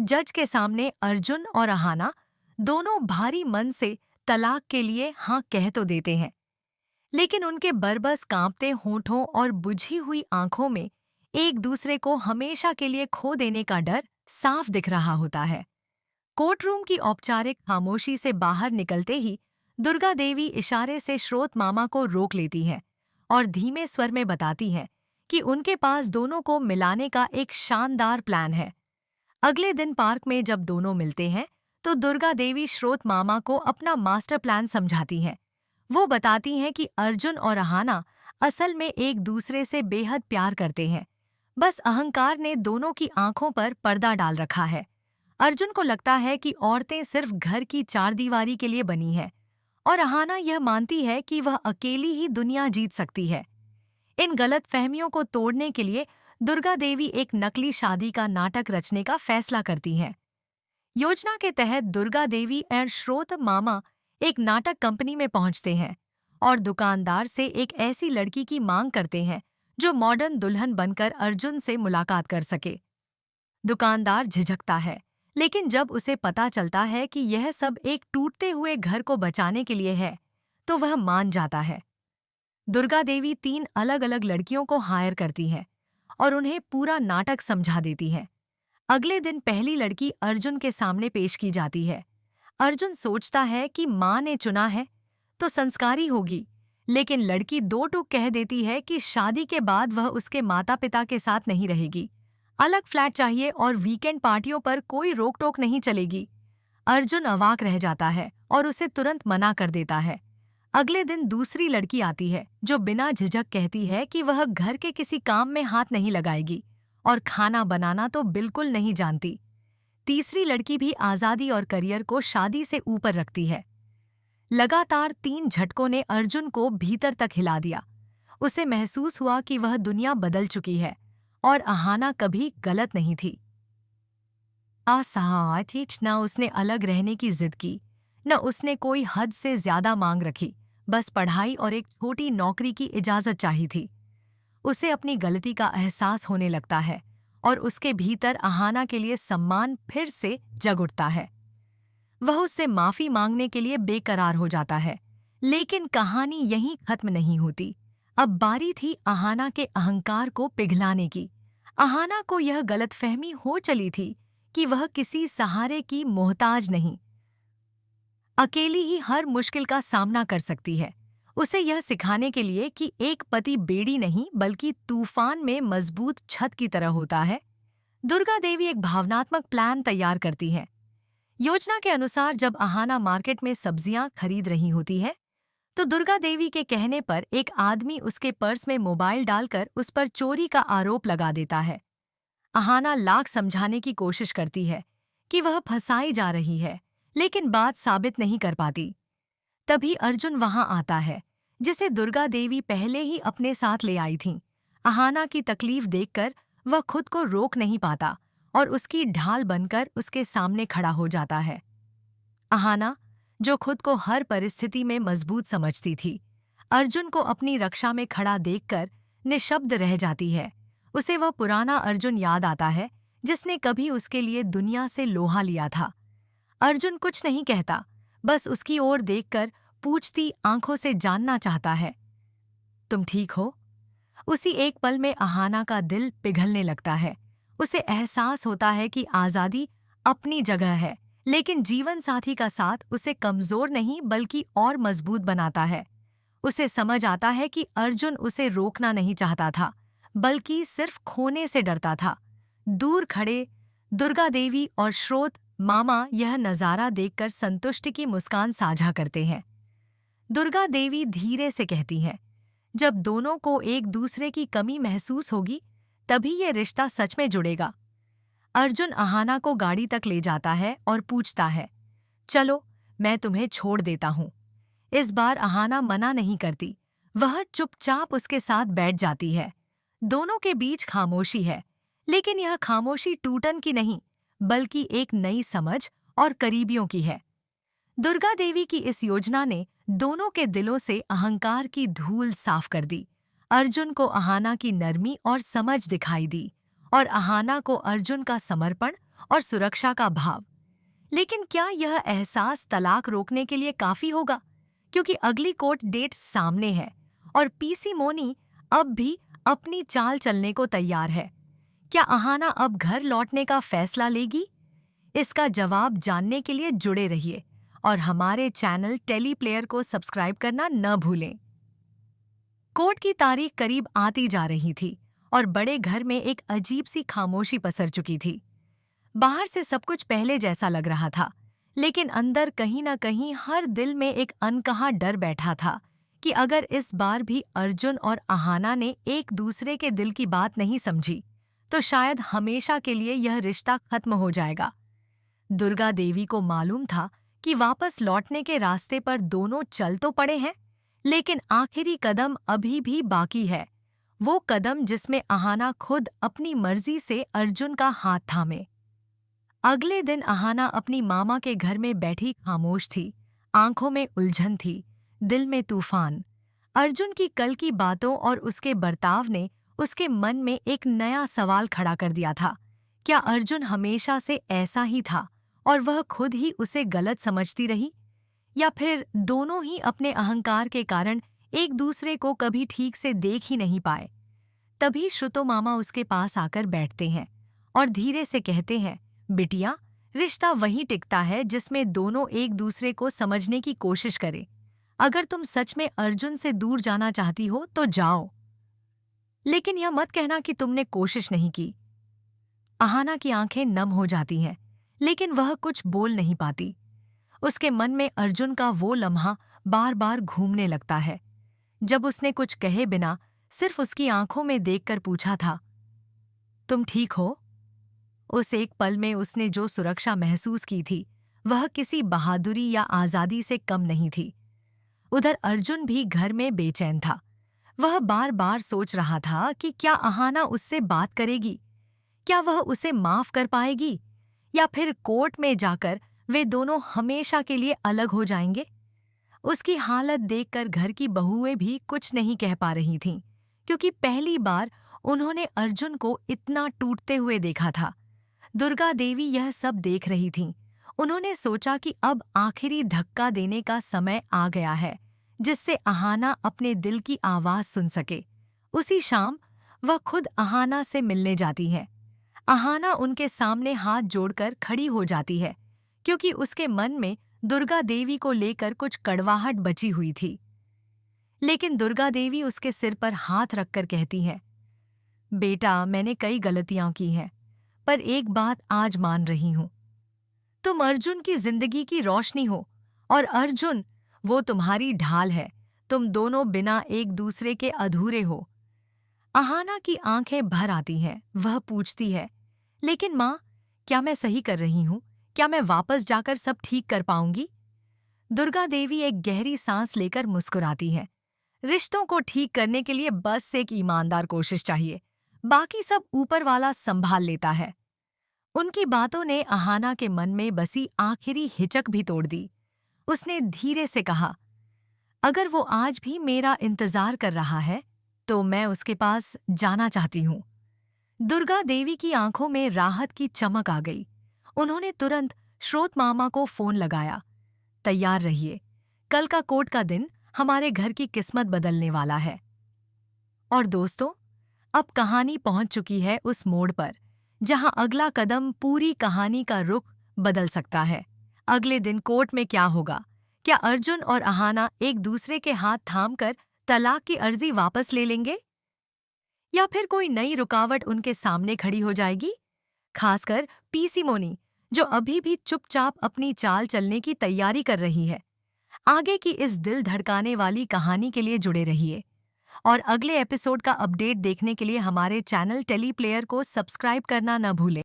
जज के सामने अर्जुन और अहाना दोनों भारी मन से तलाक के लिए हाँ कह तो देते हैं, लेकिन उनके बरबस कांपते होठों और बुझी हुई आंखों में एक दूसरे को हमेशा के लिए खो देने का डर साफ दिख रहा होता है। कोर्टरूम की औपचारिक खामोशी से बाहर निकलते ही दुर्गा देवी इशारे से श्रोत मामा को रोक लेती हैं और धीमे स्वर में बताती हैं कि उनके पास दोनों को मिलाने का एक शानदार प्लान है। अगले दिन पार्क में जब दोनों मिलते हैं तो दुर्गा देवी श्रोत मामा को अपना मास्टर प्लान समझाती हैं। वो बताती हैं कि अर्जुन और अहाना असल में एक दूसरे से बेहद प्यार करते हैं, बस अहंकार ने दोनों की आंखों पर पर्दा डाल रखा है। अर्जुन को लगता है कि औरतें सिर्फ घर की चारदीवारी के लिए बनी हैं और अहाना यह मानती है कि वह अकेली ही दुनिया जीत सकती है। इन गलत फहमियों को तोड़ने के लिए दुर्गा देवी एक नकली शादी का नाटक रचने का फैसला करती हैं। योजना के तहत दुर्गा देवी और श्रोत मामा एक नाटक कंपनी में पहुंचते हैं और दुकानदार से एक ऐसी लड़की की मांग करते हैं जो मॉडर्न दुल्हन बनकर अर्जुन से मुलाकात कर सके। दुकानदार झिझकता है, लेकिन जब उसे पता चलता है कि यह सब एक टूटते हुए घर को बचाने के लिए है, तो वह मान जाता है। दुर्गा देवी 3 अलग-अलग लड़कियों को हायर करती है और उन्हें पूरा नाटक समझा देती है। अगले दिन पहली लड़की अर्जुन के सामने पेश की जाती है। अर्जुन सोचता है कि माँ ने चुना है तो संस्कारी होगी, लेकिन लड़की 2 टूक कह देती है कि शादी के बाद वह उसके माता पिता के साथ नहीं रहेगी, अलग फ्लैट चाहिए और वीकेंड पार्टियों पर कोई रोक टोक नहीं चलेगी। अर्जुन अवाक रह जाता है और उसे तुरंत मना कर देता है। अगले दिन दूसरी लड़की आती है जो बिना झिझक कहती है कि वह घर के किसी काम में हाथ नहीं लगाएगी और खाना बनाना तो बिल्कुल नहीं जानती। तीसरी लड़की भी आज़ादी और करियर को शादी से ऊपर रखती है। लगातार 3 झटकों ने अर्जुन को भीतर तक हिला दिया। उसे महसूस हुआ कि वह दुनिया बदल चुकी है और अहाना कभी गलत नहीं थी। असहाय न उसने अलग रहने की जिद की, न उसने कोई हद से ज्यादा मांग रखी, बस पढ़ाई और एक छोटी नौकरी की इजाजत चाहिए थी। उसे अपनी गलती का एहसास होने लगता है और उसके भीतर अहाना के लिए सम्मान फिर से जग उठता है। वह उससे माफी मांगने के लिए बेकरार हो जाता है, लेकिन कहानी यहीं खत्म नहीं होती। अब बारी थी अहाना के अहंकार को पिघलाने की। अहाना को यह गलतफहमी हो चली थी कि वह किसी सहारे की मोहताज नहीं, अकेली ही हर मुश्किल का सामना कर सकती है। उसे यह सिखाने के लिए कि एक पति बेड़ी नहीं बल्कि तूफान में मजबूत छत की तरह होता है, दुर्गा देवी एक भावनात्मक प्लान तैयार करती है। योजना के अनुसार जब अहाना मार्केट में सब्जियां खरीद रही होती है, तो दुर्गा देवी के कहने पर एक आदमी उसके पर्स में मोबाइल डालकर उस पर चोरी का आरोप लगा देता है। अहाना लाख समझाने की कोशिश करती है कि वह फंसाई जा रही है, लेकिन बात साबित नहीं कर पाती। तभी अर्जुन वहां आता है, जिसे दुर्गा देवी पहले ही अपने साथ ले आई थीं। अहाना की तकलीफ देखकर वह खुद को रोक नहीं पाता और उसकी ढाल बनकर उसके सामने खड़ा हो जाता है। अहाना, जो खुद को हर परिस्थिति में मजबूत समझती थी, अर्जुन को अपनी रक्षा में खड़ा देखकर निशब्द रह जाती है। उसे वह पुराना अर्जुन याद आता है जिसने कभी उसके लिए दुनिया से लोहा लिया था। अर्जुन कुछ नहीं कहता, बस उसकी ओर देखकर पूछती आंखों से जानना चाहता है, तुम ठीक हो? उसी एक पल में अहाना का दिल पिघलने लगता है। उसे एहसास होता है कि आज़ादी अपनी जगह है, लेकिन जीवन साथी का साथ उसे कमजोर नहीं बल्कि और मजबूत बनाता है। उसे समझ आता है कि अर्जुन उसे रोकना नहीं चाहता था, बल्कि सिर्फ खोने से डरता था। दूर खड़े दुर्गा देवी और श्रोत मामा यह नज़ारा देखकर संतुष्टि की मुस्कान साझा करते हैं। दुर्गा देवी धीरे से कहती हैं, जब दोनों को एक दूसरे की कमी महसूस होगी, तभी ये रिश्ता सच में जुड़ेगा। अर्जुन अहाना को गाड़ी तक ले जाता है और पूछता है, चलो मैं तुम्हें छोड़ देता हूँ। इस बार अहाना मना नहीं करती, वह चुपचाप उसके साथ बैठ जाती है। दोनों के बीच खामोशी है, लेकिन यह खामोशी टूटन की नहीं, बल्कि एक नई समझ और करीबियों की है। दुर्गा देवी की इस योजना ने दोनों के दिलों से अहंकार की धूल साफ कर दी। अर्जुन को अहाना की नरमी और समझ दिखाई दी और अहाना को अर्जुन का समर्पण और सुरक्षा का भाव। लेकिन क्या यह एहसास तलाक रोकने के लिए काफी होगा? क्योंकि अगली कोर्ट डेट सामने है और पीसी मोनी अब भी अपनी चाल चलने को तैयार है। क्या अहाना अब घर लौटने का फैसला लेगी? इसका जवाब जानने के लिए जुड़े रहिए और हमारे चैनल टेली प्लेयर को सब्सक्राइब करना न भूलें। कोर्ट की तारीख करीब आती जा रही थी और बड़े घर में एक अजीब सी खामोशी पसर चुकी थी। बाहर से सब कुछ पहले जैसा लग रहा था, लेकिन अंदर कहीं न कहीं हर दिल में एक अनकहा डर बैठा था कि अगर इस बार भी अर्जुन और अहाना ने एक दूसरे के दिल की बात नहीं समझी, तो शायद हमेशा के लिए यह रिश्ता खत्म हो जाएगा। दुर्गा देवी को मालूम था कि वापस लौटने के रास्ते पर दोनों चल तो पड़े हैं, लेकिन आखिरी कदम अभी भी बाकी है। वो कदम जिसमें अहाना खुद अपनी मर्जी से अर्जुन का हाथ थामे। अगले दिन अहाना अपनी मामा के घर में बैठी खामोश थी, आंखों में उलझन थी, दिल में तूफान। अर्जुन की कल की बातों और उसके बर्ताव ने उसके मन में एक नया सवाल खड़ा कर दिया था। क्या अर्जुन हमेशा से ऐसा ही था और वह खुद ही उसे गलत समझती रही, या फिर दोनों ही अपने अहंकार के कारण एक दूसरे को कभी ठीक से देख ही नहीं पाए? तभी श्रुतो मामा उसके पास आकर बैठते हैं और धीरे से कहते हैं, बिटिया, रिश्ता वही टिकता है जिसमें दोनों एक दूसरे को समझने की कोशिश करें। अगर तुम सच में अर्जुन से दूर जाना चाहती हो तो जाओ, लेकिन यह मत कहना कि तुमने कोशिश नहीं की। अहाना की आंखें नम हो जाती हैं, लेकिन वह कुछ बोल नहीं पाती। उसके मन में अर्जुन का वो लम्हा बार बार घूमने लगता है जब उसने कुछ कहे बिना सिर्फ उसकी आंखों में देखकर पूछा था, तुम ठीक हो? उस एक पल में उसने जो सुरक्षा महसूस की थी, वह किसी बहादुरी या आजादी से कम नहीं थी। उधर अर्जुन भी घर में बेचैन था। वह बार बार सोच रहा था कि क्या अहाना उससे बात करेगी, क्या वह उसे माफ कर पाएगी, या फिर कोर्ट में जाकर वे दोनों हमेशा के लिए अलग हो जाएंगे। उसकी हालत देखकर घर की बहुएं भी कुछ नहीं कह पा रही थीं, क्योंकि पहली बार उन्होंने अर्जुन को इतना टूटते हुए देखा था। दुर्गा देवी यह सब देख रही थीं। उन्होंने सोचा कि अब आखिरी धक्का देने का समय आ गया है, जिससे अहाना अपने दिल की आवाज सुन सके। उसी शाम वह खुद अहाना से मिलने जाती है। अहाना उनके सामने हाथ जोड़कर खड़ी हो जाती है, क्योंकि उसके मन में दुर्गा देवी को लेकर कुछ कड़वाहट बची हुई थी। लेकिन दुर्गा देवी उसके सिर पर हाथ रखकर कहती है, बेटा, मैंने कई गलतियां की हैं, पर एक बात आज मान रही हूं। तुम अर्जुन की जिंदगी की रोशनी हो और अर्जुन, वो तुम्हारी ढाल है। तुम दोनों बिना एक दूसरे के अधूरे हो। अहाना की आंखें भर आती हैं। वह पूछती है, लेकिन माँ, क्या मैं सही कर रही हूँ? क्या मैं वापस जाकर सब ठीक कर पाऊंगी? दुर्गा देवी एक गहरी सांस लेकर मुस्कुराती है। रिश्तों को ठीक करने के लिए बस एक ईमानदार कोशिश चाहिए, बाकी सब ऊपर वाला संभाल लेता है। उनकी बातों ने अहाना के मन में बसी आखिरी हिचक भी तोड़ दी। उसने धीरे से कहा, अगर वो आज भी मेरा इंतजार कर रहा है, तो मैं उसके पास जाना चाहती हूँ। दुर्गा देवी की आंखों में राहत की चमक आ गई। उन्होंने तुरंत श्रोत मामा को फोन लगाया, तैयार रहिए, कल का कोर्ट का दिन हमारे घर की किस्मत बदलने वाला है। और दोस्तों, अब कहानी पहुंच चुकी है उस मोड़ पर जहां अगला कदम पूरी कहानी का रुख बदल सकता है। अगले दिन कोर्ट में क्या होगा? क्या अर्जुन और अहाना एक दूसरे के हाथ थामकर तलाक की अर्जी वापस ले लेंगे, या फिर कोई नई रुकावट उनके सामने खड़ी हो जाएगी? खासकर पीसी मोनी, जो अभी भी चुपचाप अपनी चाल चलने की तैयारी कर रही है। आगे की इस दिल धड़काने वाली कहानी के लिए जुड़े रहिए और अगले एपिसोड का अपडेट देखने के लिए हमारे चैनल टेली प्लेयर को सब्सक्राइब करना न भूलें।